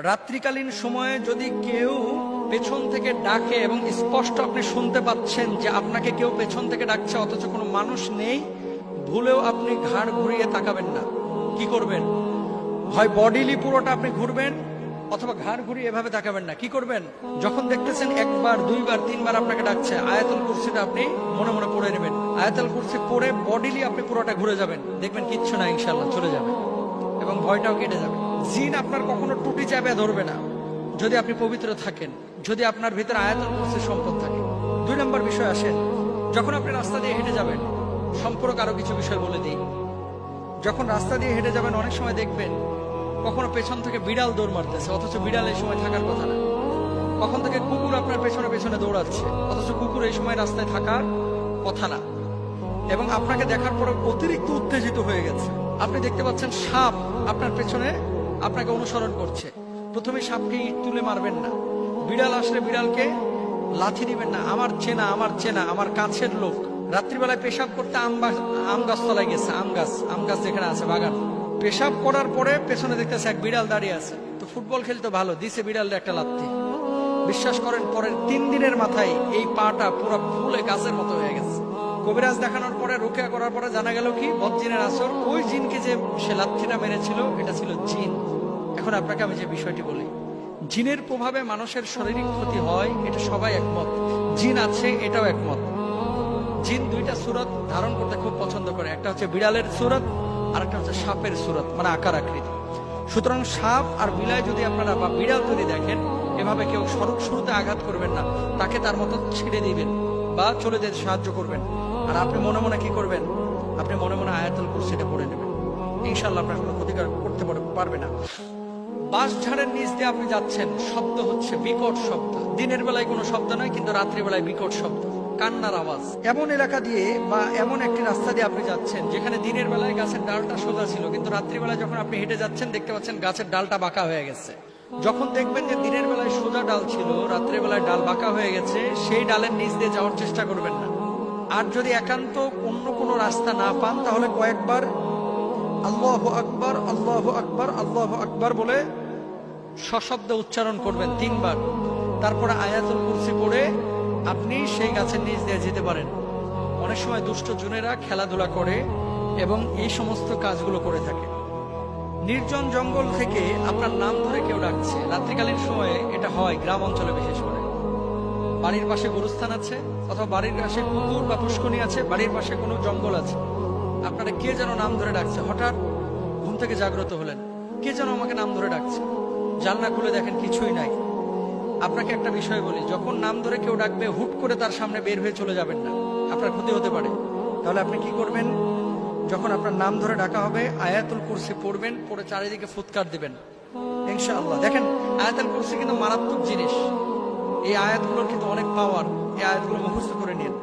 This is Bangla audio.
রাত্রিকালীন সময়ে যদি কেউ পেছন থেকে ডাকে এবং স্পষ্ট আপনি শুনতে পাচ্ছেন যে আপনাকে কেউ পেছন থেকে ডাকছে অথচ কোনো মানুষ নেই, ভুলেও আপনি ঘাড় ঘুরিয়ে তাকাবেন না। কি করবেন? হয় বডিলি পুরোটা আপনি ঘুরবেন অথবা ঘাড় ঘুরিয়ে এভাবে তাকাবেন না। কি করবেন? যখন দেখতেছেন একবার, দুইবার, তিনবার আপনাকে ডাকছে, আয়াতুল কুরসিটা আপনি মনে মনে পড়ে নেবেন। আয়াতুল কুরসি পড়ে বডিলি আপনি পুরোটা ঘুরে যাবেন, দেখবেন কিচ্ছু না, ইনশাআল্লাহ চলে যাবে এবং ভয়টাও কেটে যাবে। জিন আপনার কখনো টুটি চাপে ধরবে না যদি আপনি পবিত্র থাকেন, যদি আপনার ভিতরে আয়াতুল কুরসির সম্পদ থাকে। 2 নম্বর বিষয় আসেন, যখন আপনি রাস্তা দিয়ে হেঁটে যাবেন, সম্পর্ক আরো কিছু বিষয় বলে দিই। যখন রাস্তা দিয়ে হেঁটে যাবেন অনেক সময় দেখবেন কখনো পেছন থেকে বিড়াল দৌড় মারতেছে অথচ বিড়াল এই সময় থাকার কথা না। কখন থেকে কুকুর আপনার পেছনে পেছনে দৌড়াচ্ছে অথচ কুকুর এই সময় রাস্তায় থাকার কথা না, এবং আপনাকে দেখার পরে অতিরিক্ত উত্তেজিত হয়ে গেছে। আপনি দেখতে পাচ্ছেন সাপ আপনার পেছনে আপনাকে অনুসরণ করছে, প্রথমে সাপকে ইট তুলে মারবেন না। বিড়াল আসলে বিড়ালকে লাথি দিবেন না। আমার চেনা আমার কাছের লোক রাত্রিবেলায় পেশাব করতে আম গাছতলায় গেছে, আম গাছ যেখানে আছে বাগান, পেশাব করার পরে পেছনে দেখতেছে এক বিড়াল দাঁড়িয়ে আছে। তো ফুটবল খেলতে ভালো, দিছে বিড়াল একটা লাথি। বিশ্বাস করেন পরের 3 দিনের মাথায় এই পাটা পুরো ফুলে গাছের মতো হয়ে গেছে। কবিরাজ দেখানোর পরে, রুকিয়া করার পরে জানা গেল কি বদজিনের আসর, ওই জিনকে যে সে লাথিটা মেরেছিল এটা ছিল জিন। এখন আপনাকে আমি যে বিষয়টি বলি, জিনের প্রভাবে মানুষের শারীরিক ক্ষতি হয়, এটা সবাই একমত। জিন আছে, এটাও একমত। জিন 2টা সূরত ধারণ করতে খুব পছন্দ করে, একটা হচ্ছে বিড়ালের সূরত আর একটা হচ্ছে সাপের সূরত, মানে আকার আকৃতি। সুতরাং সাপ আর বিলাই যদি আপনারা বা বিড়াল যদি দেখেন, এভাবে কেউ সড়ক শুরুতে আঘাত করবেন না, তাকে তার মতো ছেড়ে দিবেন বা চলে যেতে সাহায্য করবেন। আর আপনি মনে মনে কি করবেন? আপনি মনে মনে আয়াতুল কুরসিটা পড়ে নেবেন, ইনশাআল্লাহ আপনার কোনো ক্ষতি করতে পারবে না। বাঁশ ঝাড়ের নিচ দিয়ে আপনি যাচ্ছেন, শব্দ হচ্ছে বিকট শব্দ। দিনের বেলায় কোনো শব্দ নয়, কিন্তু রাত্রিবেলায় বিকট শব্দ, কান্নার আওয়াজ। এমন এলাকা দিয়ে বা এমন একটি রাস্তা দিয়ে আপনি যাচ্ছেন যেখানে দিনের বেলায় গাছের ডালটা সোজা ছিল, কিন্তু রাত্রিবেলায় যখন আপনি হেঁটে যাচ্ছেন দেখতে পাচ্ছেন গাছের ডালটা বাঁকা হয়ে গেছে। যখন দেখবেন যে দিনের বেলায় সোজা ডাল ছিল, রাত্রিবেলায় ডাল বাঁকা হয়ে গেছে, সেই ডালের নিচ দিয়ে যাওয়ার চেষ্টা করবেন না। আর যদি একান্ত অন্য কোনো রাস্তা না পান, তাহলে কয়েকবার আল্লাহু আকবার, আল্লাহু আকবার, আল্লাহু আকবার বলে সশব্দে উচ্চারণ করবেন 3 বার। তারপরে আয়াতুল কুরসি পড়ে আপনি সেই গাছের নিচ দিয়ে যেতে পারেন। অনেক সময় দুষ্ট জুনেরা খেলাধুলা করে এবং এই সমস্ত কাজগুলো করে থাকে। নির্জন জঙ্গল থেকে আপনার নাম ধরে কেউ ডাকছে রাত্রিকালীন সময়ে, এটা হয় গ্রাম অঞ্চলে বিশেষ করে। বাড়ির পাশে গরুস্থান আছে অথবা বাড়ির পাশে পুকুর বা পুষ্করণী আছে, বাড়ির পাশে কোনো জঙ্গল আছে, আপনারা কে যেন নাম ধরে ডাকছে। হঠাৎ ঘুম থেকে জাগ্রত হলেন, কে যেন আমাকে নাম ধরে ডাকছে। জানলা খুলে দেখেন কিছুই নাই। আপনাকে একটা বিষয় বলি, যখন নাম ধরে কেউ ডাকবে হুট করে তার সামনে বের হয়ে চলে যাবেন না, আপনার ক্ষতি হতে পারে। তাহলে আপনি কি করবেন? যখন আপনার নাম ধরে ডাকা হবে আয়াতুল কুরসি পড়বেন, পড়ে চারিদিকে ফুৎকার দিবেন, ইনশাআল্লাহ। দেখেন আয়াতুল কুরসি কিন্তু মারাত্মক জিনিস, এই আয়াতগুলোর কিন্তু অনেক পাওয়ার। এই আয়াতগুলো মুখস্থ করে নিন।